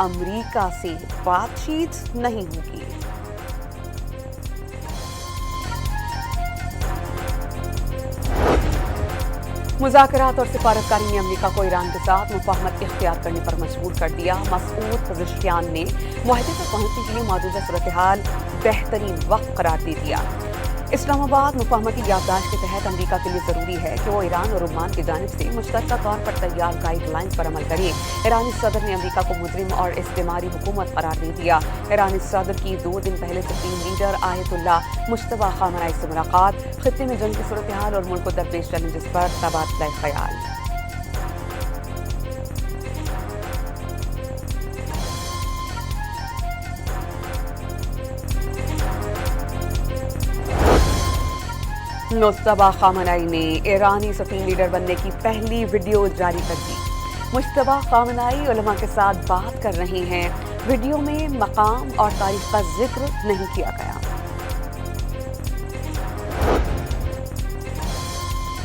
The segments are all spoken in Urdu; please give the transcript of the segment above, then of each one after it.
امریکہ سے بات چیت نہیں ہوگی۔ مذاکرات اور سفارتکاری نے امریکہ کو ایران کے ساتھ مفاہمت اختیار کرنے پر مجبور کر دیا۔ مسعود پزشکیان نے معاہدے پر پہنچنے کے لیے موجودہ صورتحال بہترین وقت قرار دے دیا۔ اسلام آباد مفاہمتی یادداشت کے تحت امریکہ کے لیے ضروری ہے کہ وہ ایران اور عمان کی جانب سے مشترکہ طور پر تیار گائیڈ لائنز پر عمل کرے۔ ایرانی صدر نے امریکہ کو مجرم اور استعماری حکومت قرار دے دیا۔ ایرانی صدر کی 2 دن پہلے سپریم لیڈر آیت اللہ مجتبی خامنہئی سے ملاقات، خطے میں جنگ کی صورتحال اور ملک کو درپیش چیلنجز پر تبادلہ خیال۔ مجتبی خامنہئی نے ایرانی سپریم لیڈر بننے کی پہلی ویڈیو جاری کر دی۔ مجتبی خامنہئی علماء کے ساتھ بات کر رہے ہیں۔ ویڈیو میں مقام اور تاریخ کا ذکر نہیں کیا گیا۔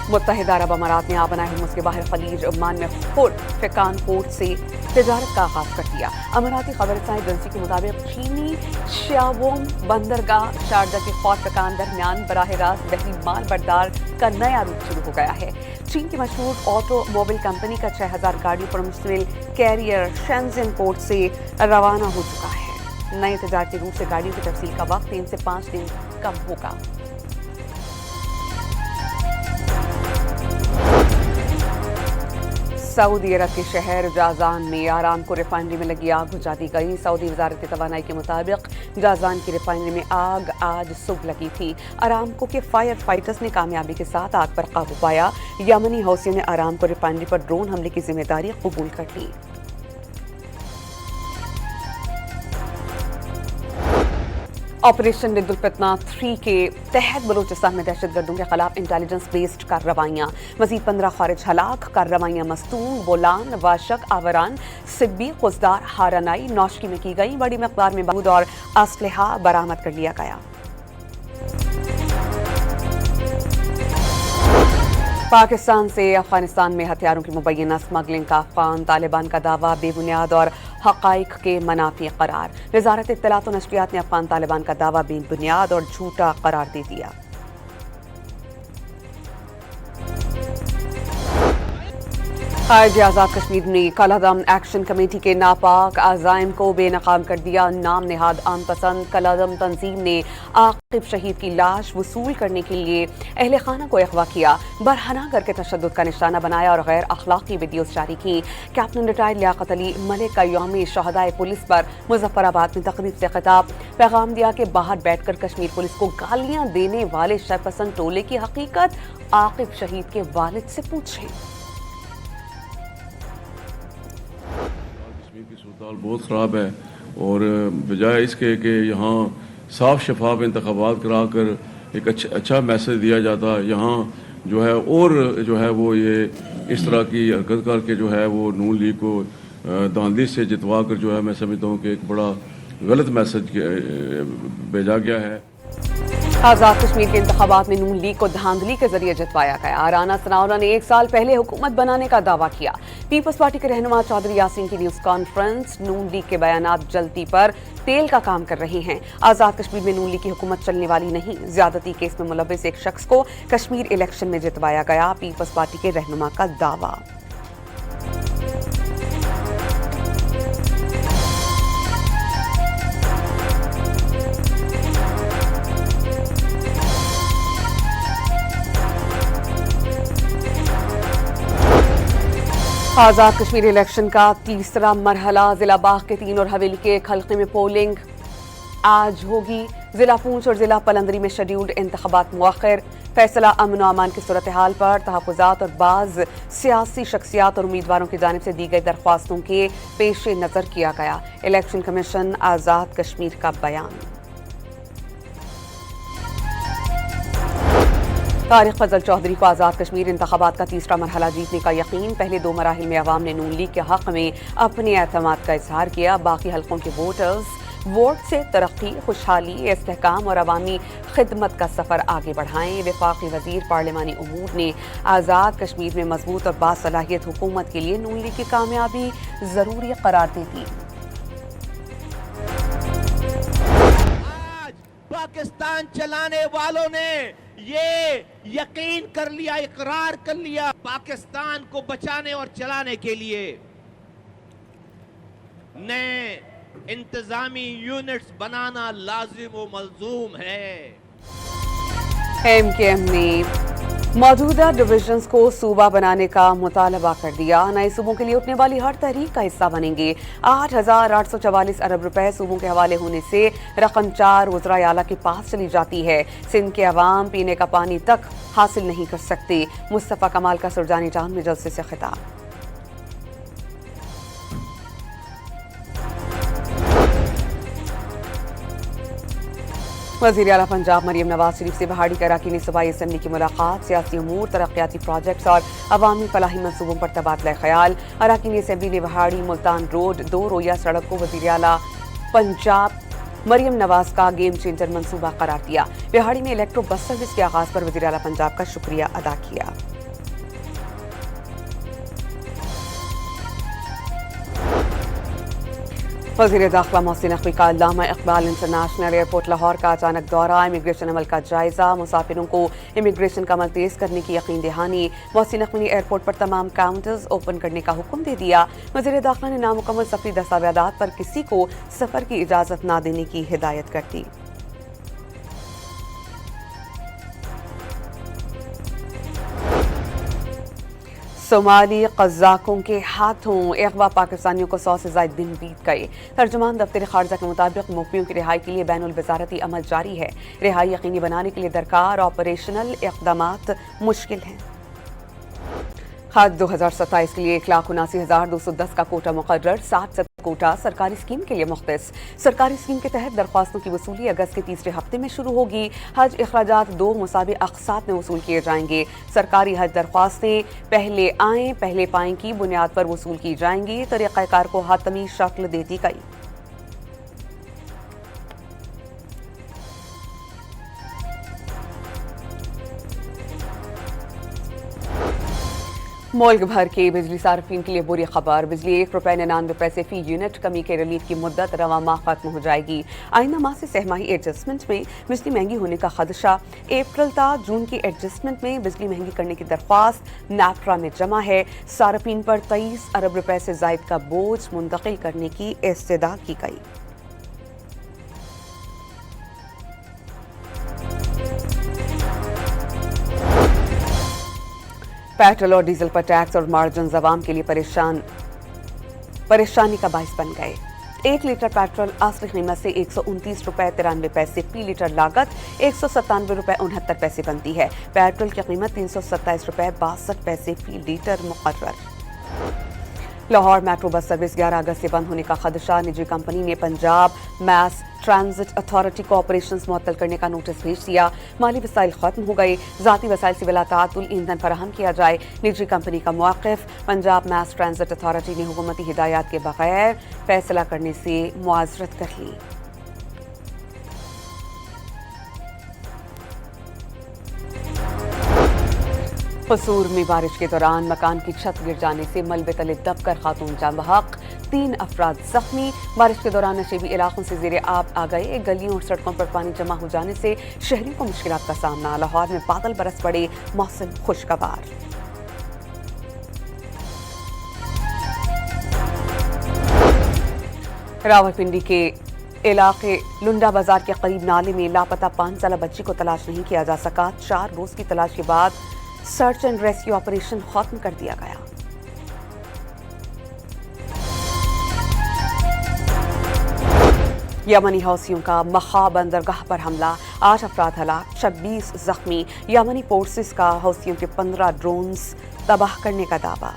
متحدہ عرب امارات نے آبنائے ہرمز کے باہر خلیج عمان میں خود فیکان پورٹ سے تجارت کا آغاز کر دیا۔ اماراتی خبر رساں ایجنسی کے مطابق چینی شیاوونگ بندرگاہ شارجہ کے خوف فیکان درمیان براہ راست بحری مال بردار کا نیا روٹ شروع ہو گیا ہے۔ چین کی مشہور آٹو موبائل کمپنی کا 6000 گاڑیوں پر مشتمل کیریئر شینزن پورٹ سے روانہ ہو چکا ہے۔ نئے تجارتی روٹ سے گاڑیوں کی ترسیل کا وقت 3 سے 5 دن کم ہوگا۔ سعودی عرب کے شہر جازان میں آرامکو ریفائنری میں لگی آگ بجھا دی گئی۔ سعودی وزارت توانائی کے مطابق جازان کی ریفائنری میں آگ آج صبح لگی تھی۔ آرامکو کے فائر فائٹرز نے کامیابی کے ساتھ آگ پر قابو پایا۔ یمنی حوثیوں نے آرامکو ریفائنری پر ڈرون حملے کی ذمہ داری قبول کر لی۔ آپریشن ند الفتنہ 3 کے تحت بلوچستان میں دہشت گردوں کے خلاف انٹیلیجنس بیسڈ کارروائیاں، مزید 15 خارج ہلاک، کارروائیاں مستونگ، بولان، واشک، آوران، سبی، قزدار، ہارانائی، نوشکی میں کی گئی۔ بڑی مقدار میں بارود اور اسلحہ برآمد کر لیا گیا۔ پاکستان سے افغانستان میں ہتھیاروں کی مبینہ اسمگلنگ کا افغان طالبان کا دعویٰ بے بنیاد اور حقائق کے منافی قرار۔ وزارت اطلاعات و نشریات نے افغان طالبان کا دعویٰ بے بنیاد اور جھوٹا قرار دے دیا۔ خارج آزاد کشمیر نے کالعدم ایکشن کمیٹی کے ناپاک عزائم کو بے نقاب کر دیا۔ نام نہاد عام پسند کالعدم تنظیم نے عاقب شہید کی لاش وصول کرنے کے لیے اہل خانہ کو اغوا کیا، برہنہ کر کے تشدد کا نشانہ بنایا اور غیر اخلاقی ویڈیوز جاری کی۔ کیپٹن ریٹائرڈ لیاقت علی ملک کا یوم شہدائے پولیس پر مظفر آباد میں تقریب سے خطاب، پیغام دیا کہ باہر بیٹھ کر کشمیر پولیس کو گالیاں دینے والے شرپسند ٹولے کی حقیقت عاقب شہید کے والد سے پوچھیں۔ کی صورتحال بہت خراب ہے اور بجائے اس کے کہ یہاں صاف شفاف انتخابات کرا کر ایک اچھا میسج دیا جاتا، یہاں جو ہے اور جو ہے وہ یہ اس طرح کی حرکت کر کے جو ہے وہ نون لیگ کو دھاندلی سے جتوا کر جو ہے میں سمجھتا ہوں کہ ایک بڑا غلط میسج بھیجا گیا ہے۔ آزاد کشمیر کے انتخابات میں نون لیگ کو دھاندلی کے ذریعے جتوایا گیا۔ رانا ثناءاللہ نے 1 سال پہلے حکومت بنانے کا دعویٰ کیا۔ پیپلز پارٹی کے رہنما چودھری یاسین کی نیوز کانفرنس، نون لیگ کے بیانات جلتی پر تیل کا کام کر رہے ہیں۔ آزاد کشمیر میں نون لیگ کی حکومت چلنے والی نہیں۔ زیادتی کیس میں ملوث ایک شخص کو کشمیر الیکشن میں جتوایا گیا، پیپلز پارٹی کے رہنما کا دعویٰ۔ آزاد کشمیر الیکشن کا تیسرا مرحلہ ضلع باغ کے 3 اور حویلی کے ایک حلقے میں پولنگ آج ہوگی۔ ضلع پونچھ اور ضلع پلندری میں شیڈیولڈ انتخابات مؤخر۔ فیصلہ امن و امان کی صورتحال پر تحفظات اور بعض سیاسی شخصیات اور امیدواروں کی جانب سے دی گئی درخواستوں کے پیش نظر کیا گیا۔ الیکشن کمیشن آزاد کشمیر کا بیان۔ طارق فضل چودھری کو آزاد کشمیر انتخابات کا تیسرا مرحلہ جیتنے کا یقین۔ پہلے 2 مراحل میں عوام نے نون لیگ کے حق میں اپنے اعتماد کا اظہار کیا۔ باقی حلقوں کے ووٹرز ووٹ سے ترقی، خوشحالی، استحکام اور عوامی خدمت کا سفر آگے بڑھائیں۔ وفاقی وزیر پارلیمانی امور نے آزاد کشمیر میں مضبوط اور باصلاحیت حکومت کے لیے نون لیگ کی کامیابی ضروری قرار دے دی۔ پاکستان چلانے والوں نے یہ یقین کر لیا، اقرار کر لیا، پاکستان کو بچانے اور چلانے کے لیے نئے انتظامی یونٹس بنانا لازم و ملزوم ہے۔ ایم کے ایم نے موجودہ ڈویژنز کو صوبہ بنانے کا مطالبہ کر دیا۔ نئے صوبوں کے لیے اٹھنے والی ہر تحریک کا حصہ بنیں گے۔ 8,844 ارب روپے صوبوں کے حوالے ہونے سے رقم 4 وزرائے اعلیٰ کے پاس چلی جاتی ہے۔ سندھ کے عوام پینے کا پانی تک حاصل نہیں کر سکتے۔ مصطفیٰ کمال کا سرجانی ٹاؤن میں جلسے سے خطاب۔ وزیر اعلیٰ پنجاب مریم نواز شریف سے بہاڑی کے اراکین صوبائی اسمبلی کی ملاقات۔ سیاسی امور، ترقیاتی پروجیکٹس اور عوامی فلاحی منصوبوں پر تبادلہ خیال۔ اراکین اسمبلی نے بہاڑی ملتان روڈ 2 رویہ سڑک کو وزیر اعلیٰ پنجاب مریم نواز کا گیم چینجر منصوبہ قرار دیا۔ بہاڑی میں الیکٹرو بس سروس کے آغاز پر وزیر اعلیٰ پنجاب کا شکریہ ادا کیا۔ وزیر داخلہ محسن نقوی کا علامہ اقبال انٹرنیشنل ایئرپورٹ لاہور کا اچانک دورہ۔ امیگریشن عمل کا جائزہ، مسافروں کو امیگریشن کا عمل تیز کرنے کی یقین دہانی۔ محسن نقوی نے ایئرپورٹ پر تمام کاؤنٹرز اوپن کرنے کا حکم دے دیا۔ وزیر داخلہ نے نامکمل سفری دستاویزات پر کسی کو سفر کی اجازت نہ دینے کی ہدایت کر دی۔ صومالی قزاقوں کے ہاتھوں اغوا پاکستانیوں کو 100 سے زائد دن بیت گئے۔ ترجمان دفتر خارجہ کے مطابق مقیموں کی رہائی کے لیے بین الوزارتی عمل جاری ہے۔ رہائی یقینی بنانے کے لیے درکار آپریشنل اقدامات مشکل ہیں۔ حج 2027 کے لیے 1,79,210 کا کوٹہ مقرر۔ 60 کوٹہ سرکاری اسکیم کے لیے مختص۔ سرکاری اسکیم کے تحت درخواستوں کی وصولی اگست کے تیسرے ہفتے میں شروع ہوگی۔ حج اخراجات 2 مساوی اقساط میں وصول کیے جائیں گے۔ سرکاری حج درخواستیں پہلے آئیں پہلے پائیں کی بنیاد پر وصول کی جائیں گی۔ طریقہ کار کو حتمی شکل دے دی گئی۔ ملک بھر کے بجلی صارفین کے لیے بری خبر۔ بجلی 1.99 روپے فی یونٹ کمی کے ریلیف کی مدت رواں ماہ ختم ہو جائے گی۔ آئندہ ماہ سے سہ ماہی ایڈجسٹمنٹ میں بجلی مہنگی ہونے کا خدشہ۔ اپریل تا جون کی ایڈجسٹمنٹ میں بجلی مہنگی کرنے کی درخواست نیپرا میں جمع ہے۔ صارفین پر 23 ارب روپے سے زائد کا بوجھ منتقل کرنے کی استدعا کی گئی۔ پیٹرول اور ڈیزل پر ٹیکس اور مارجنز عوام کے لیے پریشانی کا باعث بن گئے۔ 1 لیٹر پیٹرول اصلی قیمت سے 129 روپے 93 پیسے فی لیٹر لاگت 197 روپے 69 پیسے بنتی ہے۔ پیٹرول کی قیمت 327 روپے 62 پیسے فی لیٹر مقرر۔ لاہور میٹرو بس سروس 11 اگست سے بند ہونے کا خدشہ۔ نجی کمپنی نے پنجاب میس ٹرانزٹ اتھارٹی کو آپریشنز معطل کرنے کا نوٹس بھیج دیا۔ مالی وسائل ختم ہو گئے، ذاتی وسائل سے بلا تعطل ایندھن فراہم کیا جائے۔ نجی کمپنی کا موقف۔ پنجاب میس ٹرانزٹ اتھارٹی نے حکومتی ہدایات کے بغیر فیصلہ کرنے سے معذرت کر لی۔ قصور میں بارش کے دوران مکان کی چھت گر جانے سے ملبے تلے دب کر خاتون جاں بحق، 3 افراد زخمی۔ بارش کے دوران نشیبی علاقوں سے زیر آب آ گئے۔ گلیوں اور سڑکوں پر پانی جمع ہو جانے سے شہریوں کو مشکلات کا سامنا۔ لاہور میں بادل برس پڑے، موسم خوشگوار۔ راولپنڈی کے علاقے لنڈا بازار کے قریب نالے میں لاپتہ 5 سالہ بچی کو تلاش نہیں کیا جا سکا۔ 4 روز کی تلاش کے بعد سرچ اینڈ ریسکیو آپریشن ختم کر دیا گیا۔ یمنی حوثیوں کا مخا بندرگاہ پر حملہ، 8 افراد ہلاک، 26 زخمی۔ یمنی فورسز کا حوثیوں کے 15 ڈرونز تباہ کرنے کا دعویٰ۔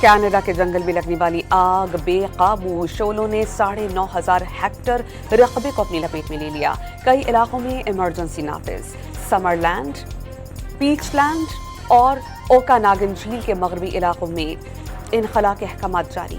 کینیڈا کے جنگل میں لگنے والی آگ بے قابو، شعلوں نے 9,500 ہیکٹر رقبے کو اپنی لپیٹ میں لے لیا۔ کئی علاقوں میں ایمرجنسی نافذ۔ سمر لینڈ، پیچ لینڈ اور اوکاناگن جھیل کے مغربی علاقوں میں انخلاء کے احکامات جاری۔